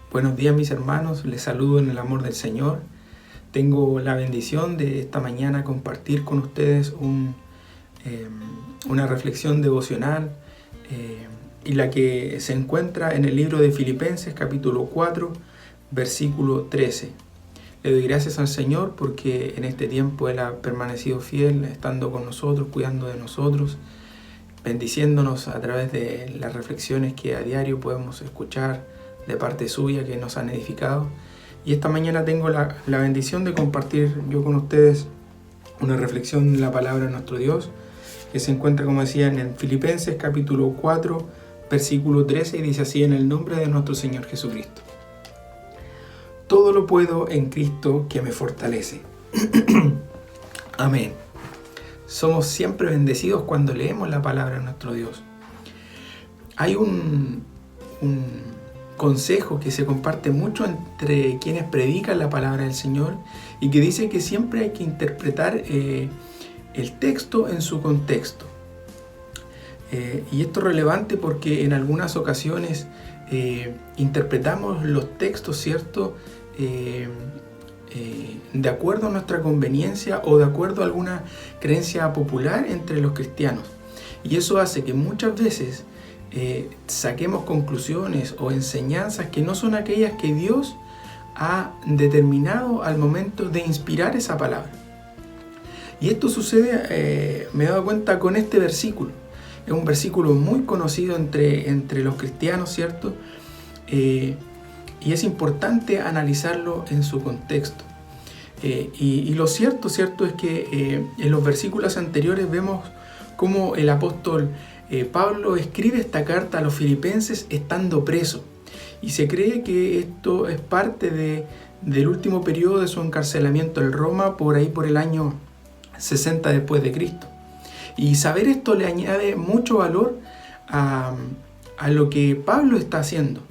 Buenos días mis hermanos, les saludo en el amor del Señor. Tengo la bendición de esta mañana compartir con ustedes una reflexión devocional y la que se encuentra en el libro de Filipenses capítulo 4 versículo 13. Le doy gracias al Señor porque en este tiempo Él ha permanecido fiel, estando con nosotros, cuidando de nosotros, bendiciéndonos a través de las reflexiones que a diario podemos escuchar de parte suya que nos han edificado. Y esta mañana tengo la bendición de compartir yo con ustedes una reflexión de la palabra de nuestro Dios que se encuentra, como decía, en Filipenses capítulo 4 versículo 13 y dice así: en el nombre de nuestro Señor Jesucristo. Todo lo puedo en Cristo que me fortalece. Amén. Somos siempre bendecidos cuando leemos la palabra de nuestro Dios. Hay un consejo que se comparte mucho entre quienes predican la palabra del Señor y que dice que siempre hay que interpretar el texto en su contexto. Y esto es relevante porque en algunas ocasiones interpretamos los textos, ¿cierto? De acuerdo a nuestra conveniencia o de acuerdo a alguna creencia popular entre los cristianos. Y eso hace que muchas veces saquemos conclusiones o enseñanzas que no son aquellas que Dios ha determinado al momento de inspirar esa palabra. Y esto sucede, me he dado cuenta con este versículo. Es un versículo muy conocido entre los cristianos, ¿cierto? Y es importante analizarlo en su contexto. Y lo cierto es que en los versículos anteriores vemos cómo el apóstol Pablo escribe esta carta a los filipenses estando preso. Y se cree que esto es parte del último periodo de su encarcelamiento en Roma, por ahí por el año 60 después de Cristo. Y saber esto le añade mucho valor a lo que Pablo está haciendo.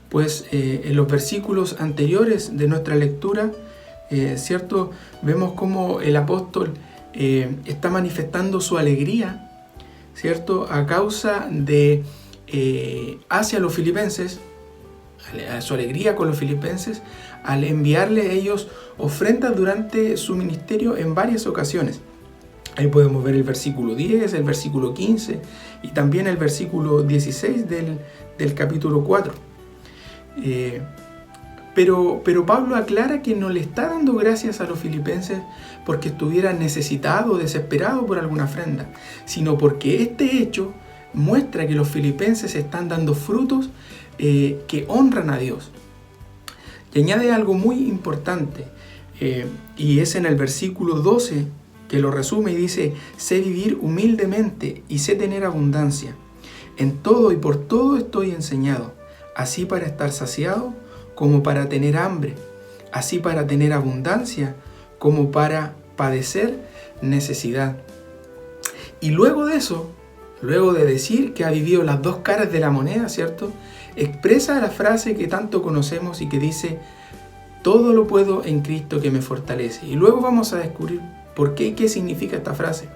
Pues en los versículos anteriores de nuestra lectura, ¿cierto? Vemos cómo el apóstol está manifestando su alegría, ¿cierto? A causa de hacia los filipenses, a su alegría con los filipenses, al enviarle a ellos ofrendas durante su ministerio en varias ocasiones. Ahí podemos ver el versículo 10, el versículo 15 y también el versículo 16 del capítulo 4. Pero Pablo aclara que no le está dando gracias a los filipenses porque estuviera necesitado o desesperado por alguna ofrenda, sino porque este hecho muestra que los filipenses están dando frutos que honran a Dios. Y añade algo muy importante, y es en el versículo 12 que lo resume y dice: sé vivir humildemente y sé tener abundancia. En todo y por todo estoy enseñado, así para estar saciado como para tener hambre, así para tener abundancia como para padecer necesidad. Y luego de eso, luego de decir que ha vivido las dos caras de la moneda, ¿cierto? Expresa la frase que tanto conocemos y que dice: todo lo puedo en Cristo que me fortalece. Y luego vamos a descubrir por qué y qué significa esta frase.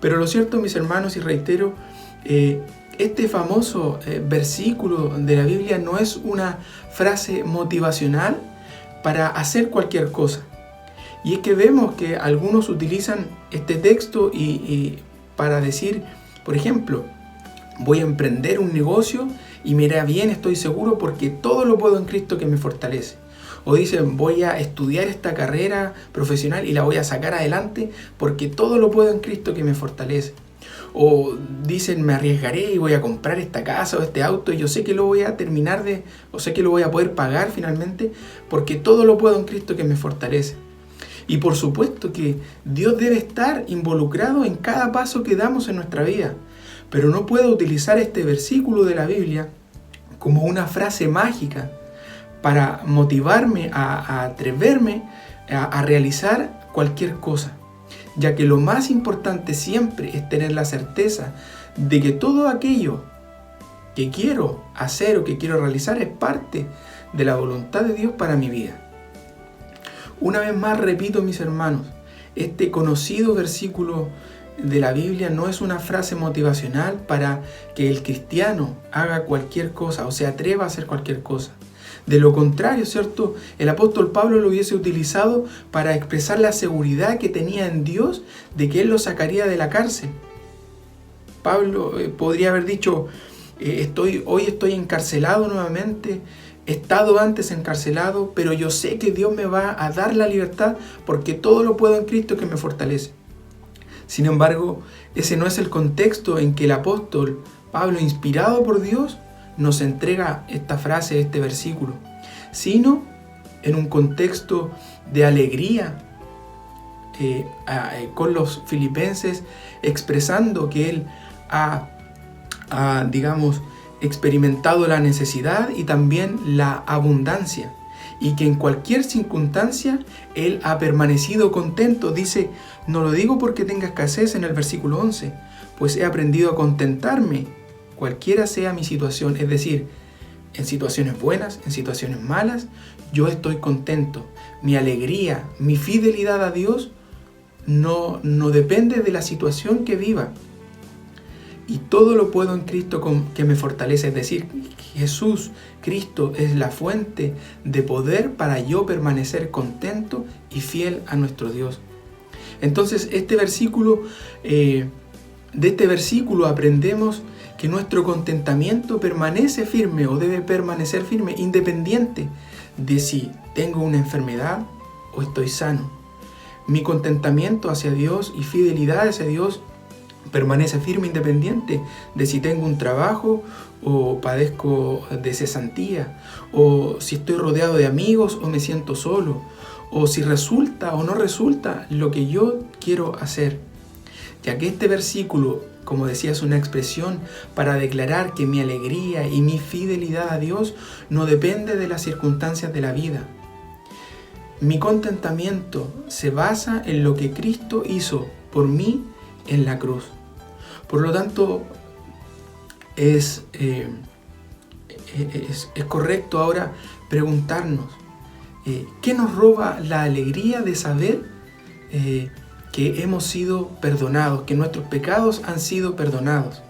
Pero lo cierto, mis hermanos, y reitero, este famoso versículo de la Biblia no es una frase motivacional para hacer cualquier cosa. Y es que vemos que algunos utilizan este texto y para decir, por ejemplo, voy a emprender un negocio y me irá bien, estoy seguro, porque todo lo puedo en Cristo que me fortalece. O dicen, voy a estudiar esta carrera profesional y la voy a sacar adelante porque todo lo puedo en Cristo que me fortalece. O dicen, me arriesgaré y voy a comprar esta casa o este auto y yo sé que lo voy a terminar o sé que lo voy a poder pagar finalmente porque todo lo puedo en Cristo que me fortalece. Y por supuesto que Dios debe estar involucrado en cada paso que damos en nuestra vida. Pero no puedo utilizar este versículo de la Biblia como una frase mágica para motivarme a atreverme a realizar cualquier cosa, ya que lo más importante siempre es tener la certeza de que todo aquello que quiero hacer o que quiero realizar es parte de la voluntad de Dios para mi vida. Una vez más repito, mis hermanos, este conocido versículo de la Biblia no es una frase motivacional para que el cristiano haga cualquier cosa o se atreva a hacer cualquier cosa. De lo contrario, ¿cierto? El apóstol Pablo lo hubiese utilizado para expresar la seguridad que tenía en Dios de que él lo sacaría de la cárcel. Pablo podría haber dicho, hoy estoy encarcelado nuevamente, he estado antes encarcelado, pero yo sé que Dios me va a dar la libertad porque todo lo puedo en Cristo que me fortalece. Sin embargo, ese no es el contexto en que el apóstol Pablo, inspirado por Dios, nos entrega esta frase, este versículo, sino en un contexto de alegría con los filipenses, expresando que él ha experimentado la necesidad y también la abundancia, y que en cualquier circunstancia él ha permanecido contento. Dice, no lo digo porque tenga escasez en el versículo 11, pues he aprendido a contentarme, cualquiera sea mi situación. Es decir, en situaciones buenas, en situaciones malas, yo estoy contento. Mi alegría, mi fidelidad a Dios no depende de la situación que viva. Y todo lo puedo en Cristo que me fortalece. Es decir, Jesús, Cristo, es la fuente de poder para yo permanecer contento y fiel a nuestro Dios. Entonces, de este versículo aprendemos que nuestro contentamiento permanece firme o debe permanecer firme, independiente de si tengo una enfermedad o estoy sano. Mi contentamiento hacia Dios y fidelidad hacia Dios permanece firme, independiente de si tengo un trabajo o padezco de cesantía, o si estoy rodeado de amigos o me siento solo, o si resulta o no resulta lo que yo quiero hacer. Ya que este versículo, como decía, es una expresión para declarar que mi alegría y mi fidelidad a Dios no depende de las circunstancias de la vida. Mi contentamiento se basa en lo que Cristo hizo por mí en la cruz. Por lo tanto, es correcto ahora preguntarnos, ¿qué nos roba la alegría de saber que hemos sido perdonados, que nuestros pecados han sido perdonados?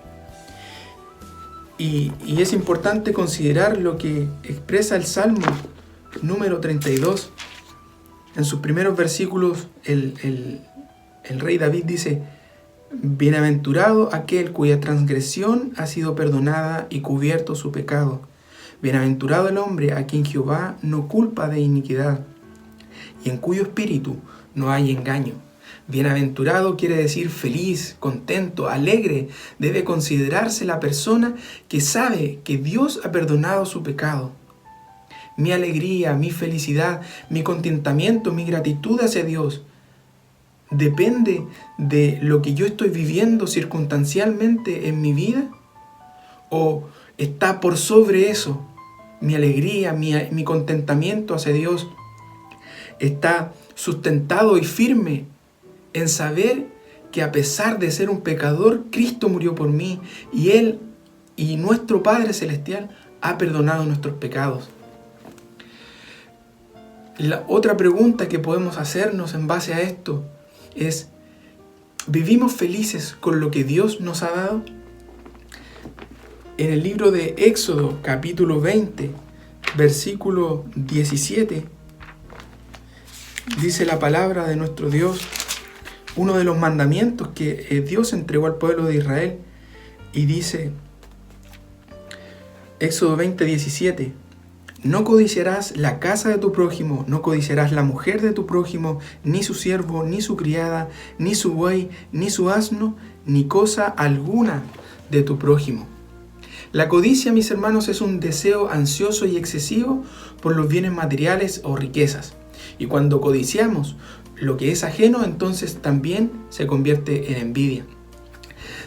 Y es importante considerar lo que expresa el Salmo número 32. En sus primeros versículos, el rey David dice, bienaventurado aquel cuya transgresión ha sido perdonada y cubierto su pecado. Bienaventurado el hombre a quien Jehová no culpa de iniquidad y en cuyo espíritu no hay engaño. Bienaventurado quiere decir feliz, contento, alegre. Debe considerarse la persona que sabe que Dios ha perdonado su pecado. Mi alegría, mi felicidad, mi contentamiento, mi gratitud hacia Dios depende de lo que yo estoy viviendo circunstancialmente en mi vida, o está por sobre eso. Mi alegría, mi contentamiento hacia Dios está sustentado y firme en saber que a pesar de ser un pecador, Cristo murió por mí y Él y nuestro Padre Celestial ha perdonado nuestros pecados. La otra pregunta que podemos hacernos en base a esto es, ¿vivimos felices con lo que Dios nos ha dado? En el libro de Éxodo, capítulo 20, versículo 17, dice la palabra de nuestro Dios, uno de los mandamientos que Dios entregó al pueblo de Israel, y dice, Éxodo 20, 17, no codiciarás la casa de tu prójimo, no codiciarás la mujer de tu prójimo, ni su siervo, ni su criada, ni su buey, ni su asno, ni cosa alguna de tu prójimo. La codicia, mis hermanos, es un deseo ansioso y excesivo por los bienes materiales o riquezas. Y cuando codiciamos lo que es ajeno, entonces también se convierte en envidia.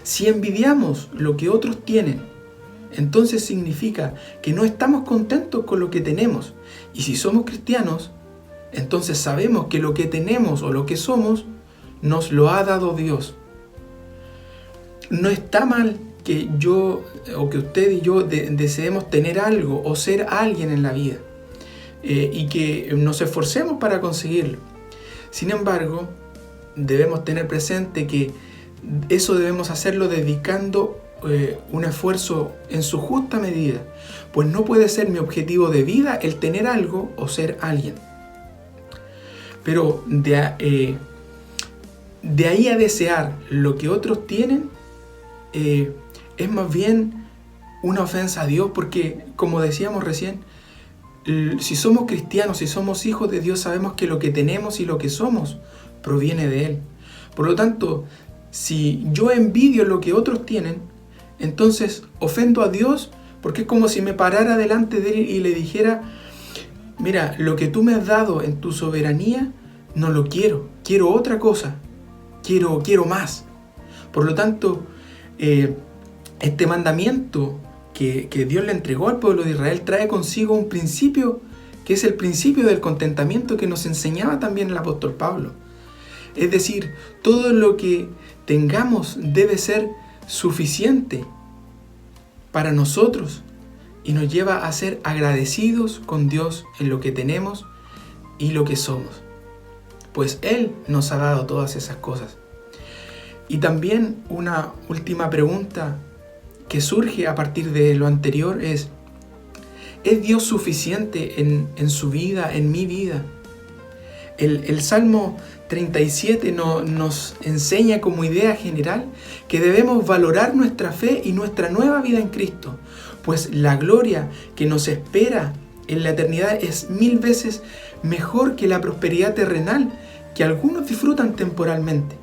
Si envidiamos lo que otros tienen, entonces significa que no estamos contentos con lo que tenemos. Y si somos cristianos, entonces sabemos que lo que tenemos o lo que somos nos lo ha dado Dios. No está mal que yo o que usted y yo deseemos tener algo o ser alguien en la vida y que nos esforcemos para conseguirlo. Sin embargo, debemos tener presente que eso debemos hacerlo dedicando un esfuerzo en su justa medida, pues no puede ser mi objetivo de vida el tener algo o ser alguien. Pero de ahí a desear lo que otros tienen, es más bien una ofensa a Dios, porque como decíamos recién, si somos cristianos, si somos hijos de Dios, sabemos que lo que tenemos y lo que somos proviene de Él. Por lo tanto, si yo envidio lo que otros tienen, entonces ofendo a Dios, porque es como si me parara delante de Él y le dijera: mira, lo que tú me has dado en tu soberanía, no lo quiero, quiero otra cosa, quiero más. Por lo tanto, este mandamiento que Dios le entregó al pueblo de Israel trae consigo un principio que es el principio del contentamiento que nos enseñaba también el apóstol Pablo. Es decir, todo lo que tengamos debe ser suficiente para nosotros y nos lleva a ser agradecidos con Dios en lo que tenemos y lo que somos, pues Él nos ha dado todas esas cosas. Y también una última pregunta que surge a partir de lo anterior ¿es Dios suficiente en su vida, en mi vida? El Salmo 37 nos enseña como idea general que debemos valorar nuestra fe y nuestra nueva vida en Cristo, pues la gloria que nos espera en la eternidad es 1000 veces mejor que la prosperidad terrenal que algunos disfrutan temporalmente.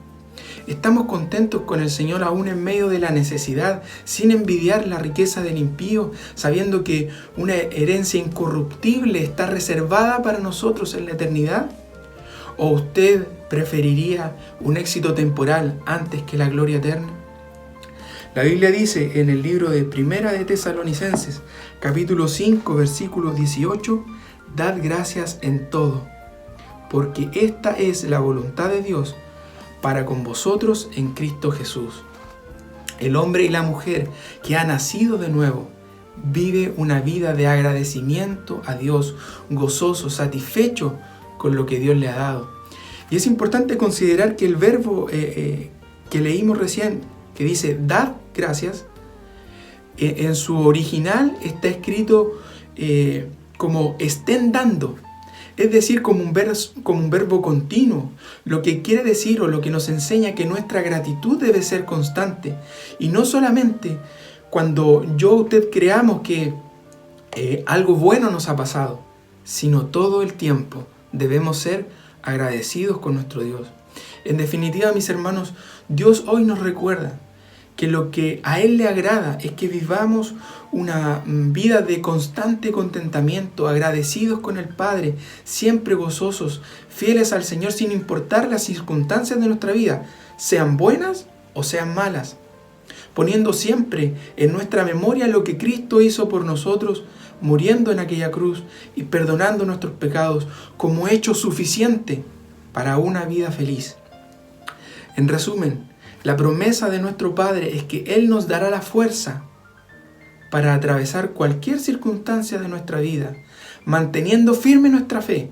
Estamos contentos con el Señor aún en medio de la necesidad, sin envidiar la riqueza del impío, sabiendo que una herencia incorruptible está reservada para nosotros en la eternidad. ¿O usted preferiría un éxito temporal antes que la gloria eterna? La Biblia dice en el libro de Primera de Tesalonicenses, capítulo 5, versículo 18, «Dad gracias en todo, porque esta es la voluntad de Dios para con vosotros en Cristo Jesús». El hombre y la mujer que ha nacido de nuevo vive una vida de agradecimiento a Dios, gozoso, satisfecho con lo que Dios le ha dado. Y es importante considerar que el verbo que leímos recién, que dice «dad gracias», en su original está escrito como «estén dando». Es decir, como un verbo continuo, lo que quiere decir o lo que nos enseña que nuestra gratitud debe ser constante. Y no solamente cuando yo o usted creamos que algo bueno nos ha pasado, sino todo el tiempo debemos ser agradecidos con nuestro Dios. En definitiva, mis hermanos, Dios hoy nos recuerda que lo que a Él le agrada es que vivamos una vida de constante contentamiento, agradecidos con el Padre, siempre gozosos, fieles al Señor sin importar las circunstancias de nuestra vida, sean buenas o sean malas, poniendo siempre en nuestra memoria lo que Cristo hizo por nosotros, muriendo en aquella cruz y perdonando nuestros pecados como hecho suficiente para una vida feliz. En resumen, la promesa de nuestro Padre es que Él nos dará la fuerza para atravesar cualquier circunstancia de nuestra vida, manteniendo firme nuestra fe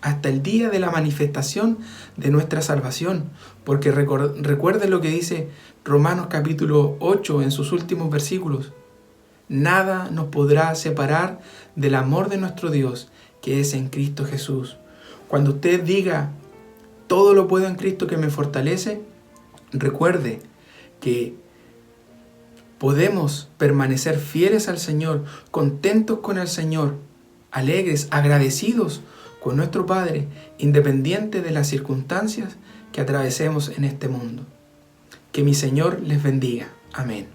hasta el día de la manifestación de nuestra salvación. Porque recuerden lo que dice Romanos capítulo 8 en sus últimos versículos. Nada nos podrá separar del amor de nuestro Dios, que es en Cristo Jesús. Cuando usted diga, todo lo puedo en Cristo que me fortalece, recuerde que podemos permanecer fieles al Señor, contentos con el Señor, alegres, agradecidos con nuestro Padre, independiente de las circunstancias que atravesemos en este mundo. Que mi Señor les bendiga. Amén.